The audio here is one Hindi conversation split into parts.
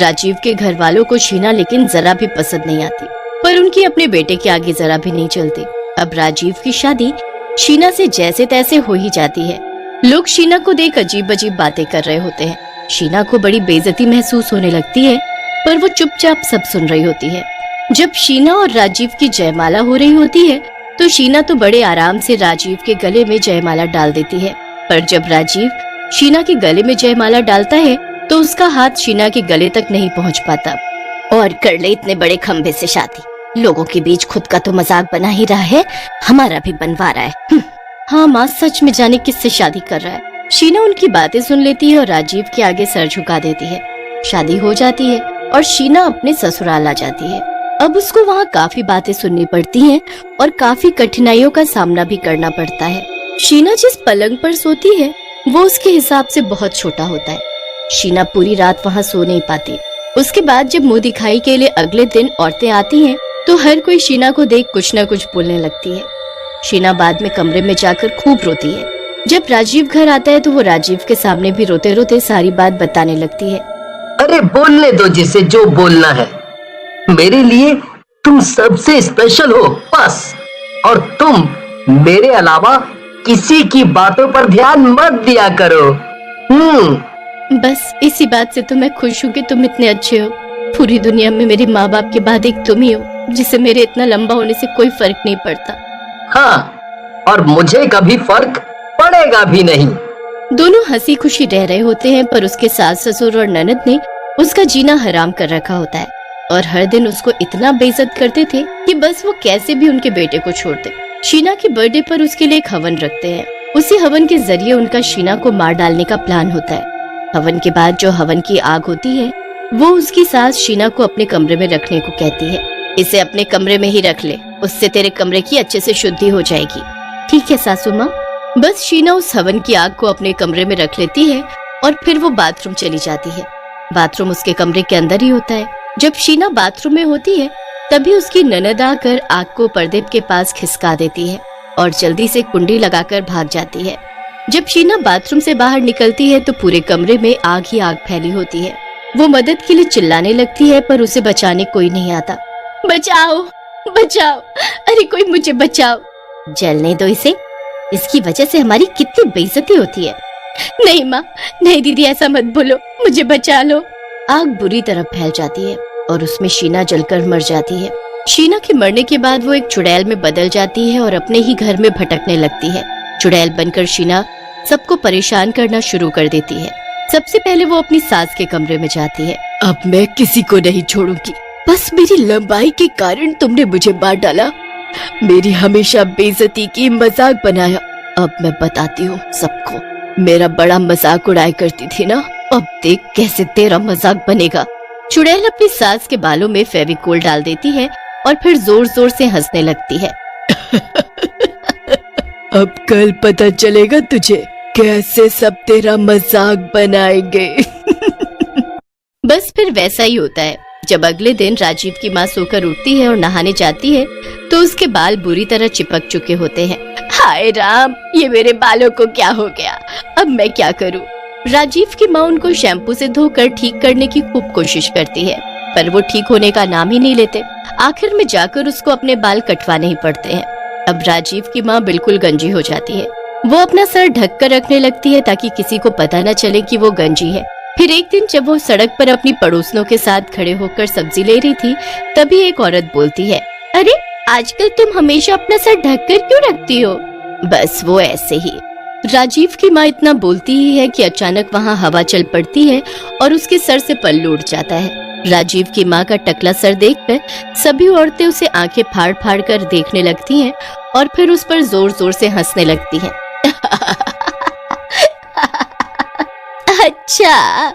राजीव के घर वालों को शीना लेकिन जरा भी पसंद नहीं आती, पर उनकी अपने बेटे के आगे जरा भी नहीं चलती। अब राजीव की शादी शीना से जैसे तैसे हो ही जाती है। लोग शीना को देख अजीब अजीब बातें कर रहे होते हैं। शीना को बड़ी बेइज्जती महसूस होने लगती है, पर वो चुपचाप सब सुन रही होती है। जब शीना और राजीव की जयमाला हो रही होती है तो शीना तो बड़े आराम से राजीव के गले में जयमाला डाल देती है, पर जब राजीव शीना के गले में जयमाला डालता है तो उसका हाथ शीना के गले तक नहीं पहुंच पाता। और कर ले इतने बड़े खंबे से शादी, लोगों के बीच खुद का तो मजाक बना ही रहा है, हमारा भी बनवा रहा है। हाँ माँ, सच में जाने किससे शादी कर रहा है। शीना उनकी बातें सुन लेती है और राजीव के आगे सर झुका देती है। शादी हो जाती है और शीना अपने ससुराल आ जाती है। अब उसको वहाँ काफी बातें सुननी पड़ती हैं और काफी कठिनाइयों का सामना भी करना पड़ता है। शीना जिस पलंग पर सोती है वो उसके हिसाब से बहुत छोटा होता है। शीना पूरी रात वहाँ सो नहीं पाती। उसके बाद जब मुंह दिखाई के लिए अगले दिन औरतें आती हैं तो हर कोई शीना को देख कुछ न कुछ बोलने लगती है। शीना बाद में कमरे में जाकर खूब रोती है। जब राजीव घर आता है तो वो राजीव के सामने भी रोते रोते सारी बात बताने लगती है। अरे बोलने दो जिसे जो बोलना है। मेरे लिए तुम सबसे स्पेशल हो बस, और तुम मेरे अलावा किसी की बातों पर ध्यान मत दिया करो। बस इसी बात से तो मैं खुश हूँ कि तुम इतने अच्छे हो। पूरी दुनिया में मेरे माँ बाप के बाद एक तुम ही हो जिसे मेरे इतना लंबा होने से कोई फर्क नहीं पड़ता। हाँ, और मुझे कभी फर्क पड़ेगा भी नहीं। दोनों हंसी खुशी रह रहे होते हैं, पर उसके सास ससुर और ननद ने उसका जीना हराम कर रखा होता है और हर दिन उसको इतना बेइज्जत करते थे कि बस वो कैसे भी उनके बेटे को छोड़ते। शीना के बर्थडे पर उसके लिए एक हवन रखते हैं। उसी हवन के जरिए उनका शीना को मार डालने का प्लान होता है। हवन के बाद जो हवन की आग होती है वो उसकी सास शीना को अपने कमरे में रखने को कहती है। इसे अपने कमरे में ही रख ले, उससे तेरे कमरे की अच्छे से शुद्धि हो जाएगी। ठीक है सासू माँ। बस शीना उस हवन की आग को अपने कमरे में रख लेती है और फिर वो बाथरूम चली जाती है। बाथरूम उसके कमरे के अंदर ही होता है। जब शीना बाथरूम में होती है तभी उसकी ननद आकर आग को पर्दे के पास खिसका देती है और जल्दी से कुंडी लगाकर भाग जाती है। जब शीना बाथरूम से बाहर निकलती है तो पूरे कमरे में आग ही आग फैली होती है। वो मदद के लिए चिल्लाने लगती है, पर उसे बचाने कोई नहीं आता। बचाओ बचाओ, अरे कोई मुझे बचाओ। जलने दो इसे, इसकी वजह से हमारी कितनी बेइज्जती होती है। नहीं माँ, नहीं दीदी, ऐसा मत बोलो, मुझे बचा लो। आग बुरी तरह फैल जाती है और उसमें शीना जलकर मर जाती है। शीना के मरने के बाद वो एक चुड़ैल में बदल जाती है और अपने ही घर में भटकने लगती है। चुड़ैल बनकर शीना सबको परेशान करना शुरू कर देती है। सबसे पहले वो अपनी सास के कमरे में जाती है। अब मैं किसी को नहीं छोड़ूंगी, बस मेरी लंबाई के कारण तुमने मुझे मार डाला, मेरी हमेशा बेइज्जती की मजाक बनाया। अब मैं बताती हूँ सबको, मेरा बड़ा मजाक उड़ाया करती थी ना, अब देख कैसे तेरा मजाक बनेगा। चुड़ैल अपनी सास के बालों में फेविकोल डाल देती है और फिर जोर जोर से हंसने लगती है। अब कल पता चलेगा तुझे कैसे सब तेरा मजाक बनाएंगे। बस फिर वैसा ही होता है। जब अगले दिन राजीव की माँ सोकर उठती है और नहाने जाती है तो उसके बाल बुरी तरह चिपक चुके होते हैं। हाय राम, ये मेरे बालों को क्या हो गया, अब मैं क्या करूँ। राजीव की माँ उनको शैम्पू से धोकर ठीक करने की खूब कोशिश करती है, पर वो ठीक होने का नाम ही नहीं लेते। आखिर में जाकर उसको अपने बाल कटवाने ही पड़ते हैं। अब राजीव की माँ बिल्कुल गंजी हो जाती है। वो अपना सर ढक कर रखने लगती है ताकि किसी को पता न चले कि वो गंजी है। फिर एक दिन जब वो सड़क पर अपनी पड़ोसियों के साथ खड़े होकर सब्जी ले रही थी तभी एक औरत बोलती है, अरे आजकल तुम हमेशा अपना सर ढक कर क्यों रखती हो। बस वो ऐसे ही। राजीव की माँ इतना बोलती ही है कि अचानक वहाँ हवा चल पड़ती है और उसके सर से पल्लू उड़ जाता है। राजीव की माँ का टकला सर देखकर सभी औरतें उसे आंखें फाड़ फाड़ कर देखने लगती हैं और फिर उस पर जोर जोर से हंसने लगती हैं। अच्छा,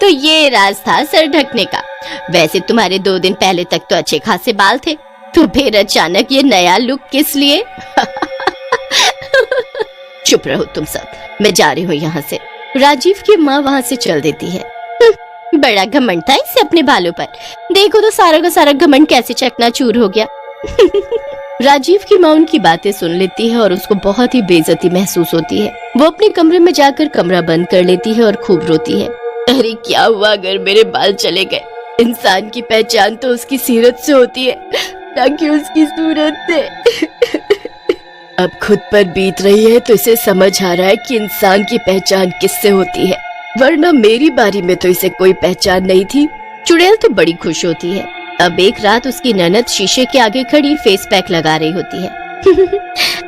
तो ये राज था सर ढकने का। वैसे तुम्हारे 2 दिन पहले तक तो अच्छे खासे बाल थे, तो फिर अचानक ये नया लुक किस लिए। चुप रहो तुम सब, मैं जा रही हूँ यहाँ से। राजीव की माँ वहाँ से चल देती है। बड़ा घमंड था इससे अपने बालों पर, देखो तो सारा का सारा घमंड कैसे चकनाचूर हो गया। राजीव की माँ उनकी बातें सुन लेती है और उसको बहुत ही बेइज्जती महसूस होती है। वो अपने कमरे में जाकर कमरा बंद कर लेती है और खूब रोती है। अरे क्या हुआ अगर मेरे बाल चले गए? इंसान की पहचान तो उसकी सीरत से होती है, ना कि उसकी सूरत से। अब खुद पर बीत रही है तो इसे समझ आ रहा है कि इंसान की पहचान किससे होती है, वरना मेरी बारी में तो इसे कोई पहचान नहीं थी। चुड़ैल तो बड़ी खुश होती है। अब एक रात उसकी ननद शीशे के आगे खड़ी फेस पैक लगा रही होती है।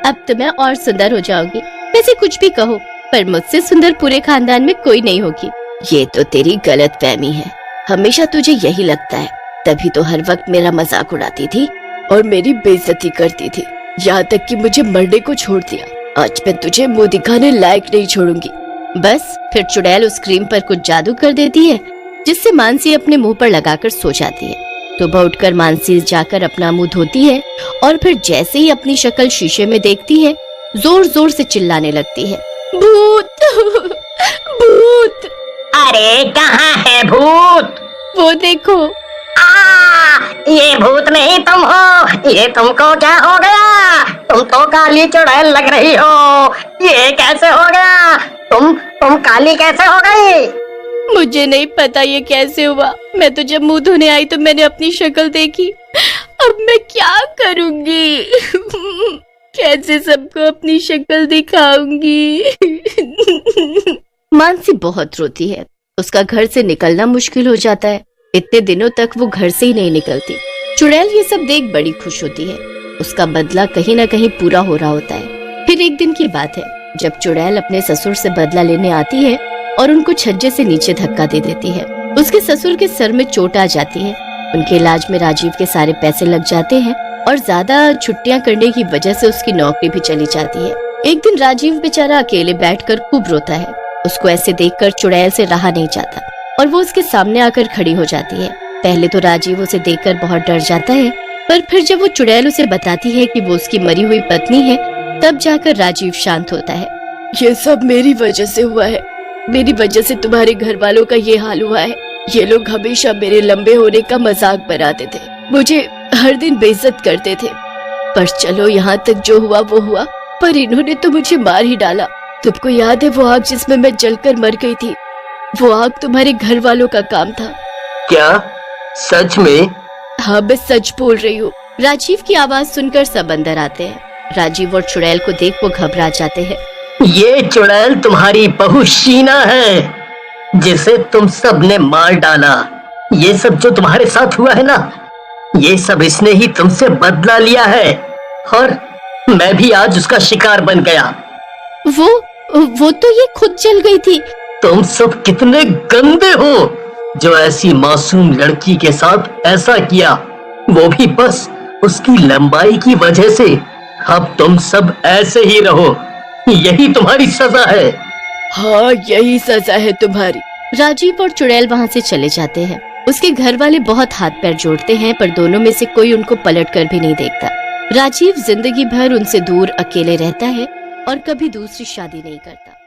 अब तो मैं और सुंदर हो जाऊंगी। वैसे कुछ भी कहो, पर मुझसे सुंदर पूरे खानदान में कोई नहीं होगी। ये तो तेरी गलतफहमी है, हमेशा तुझे यही लगता है, तभी तो हर वक्त मेरा मजाक उड़ाती थी और मेरी बेइज्जती करती थी, यहाँ तक कि मुझे मरने को छोड़ दिया। आज मैं तुझे मुंह दिखाने लायक नहीं छोड़ूंगी। बस फिर चुड़ैल उस क्रीम पर कुछ जादू कर देती है, जिससे मानसी अपने मुंह पर लगाकर सो जाती है। सुबह उठकर मानसी जाकर अपना मुंह धोती है और फिर जैसे ही अपनी शक्ल शीशे में देखती है, जोर जोर से चिल्लाने लगती है, भूत भूत। अरे कहाँ है भूत? वो देखो। ये भूत नहीं तुम हो। ये तुमको क्या हो गया? तुम तो काली चुड़ैल लग रही हो। ये कैसे हो गया? तुम काली कैसे हो गई? मुझे नहीं पता ये कैसे हुआ। मैं तो जब मुंह धोने आई तो मैंने अपनी शक्ल देखी। अब मैं क्या करूंगी? कैसे सबको अपनी शक्ल दिखाऊंगी? मानसी बहुत रोती है। उसका घर से निकलना मुश्किल हो जाता है। इतने दिनों तक वो घर से ही नहीं निकलती। चुड़ैल ये सब देख बड़ी खुश होती है। उसका बदला कहीं न कहीं पूरा हो रहा होता है। फिर एक दिन की बात है, जब चुड़ैल अपने ससुर से बदला लेने आती है और उनको छज्जे से नीचे धक्का दे देती है। उसके ससुर के सर में चोट आ जाती है। उनके इलाज में राजीव के सारे पैसे लग जाते हैं और ज्यादा छुट्टियां करने की वजह से उसकी नौकरी भी चली जाती है। एक दिन राजीव बेचारा अकेले बैठकर खूब रोता है। उसको ऐसे देखकर चुड़ैल से रहा नहीं जाता और वो उसके सामने आकर खड़ी हो जाती है। पहले तो राजीव उसे देखकर बहुत डर जाता है, पर फिर जब वो चुड़ैल उसे बताती है कि वो उसकी मरी हुई पत्नी है, तब जाकर राजीव शांत होता है। ये सब मेरी वजह से हुआ है। मेरी वजह से तुम्हारे घर वालों का ये हाल हुआ है। ये लोग हमेशा मेरे लंबे होने का मजाक बनाते थे, मुझे हर दिन बेइज्जत करते थे। पर चलो यहाँ तक जो हुआ वो हुआ, पर इन्होंने तो मुझे मार ही डाला। तुमको याद है वो आग जिसमें मैं जलकर मर गई थी? वो आग तुम्हारे घर वालों का काम था। क्या सच में? हाँ, मैं सच बोल रही हूँ। राजीव की आवाज सुनकर सब अंदर आते हैं। राजीव और चुड़ैल को देख वो घबरा जाते हैं। ये चुड़ैल तुम्हारी बहू शीना है, जिसे तुम सब ने मार डाला। ये सब जो तुम्हारे साथ हुआ है ना, ये सब इसने ही तुमसे बदला लिया है और मैं भी आज उसका शिकार बन गया। वो तो ये खुद जल गई थी। तुम सब कितने गंदे हो जो ऐसी मासूम लड़की के साथ ऐसा किया, वो भी बस उसकी लंबाई की वजह से। अब तुम सब ऐसे ही रहो, यही तुम्हारी सजा है। हाँ, यही सजा है तुम्हारी। राजीव और चुड़ैल वहाँ से चले जाते हैं। उसके घर वाले बहुत हाथ पैर जोड़ते हैं, पर दोनों में से कोई उनको पलट कर भी नहीं देखता। राजीव जिंदगी भर उनसे दूर अकेले रहता है और कभी दूसरी शादी नहीं करता।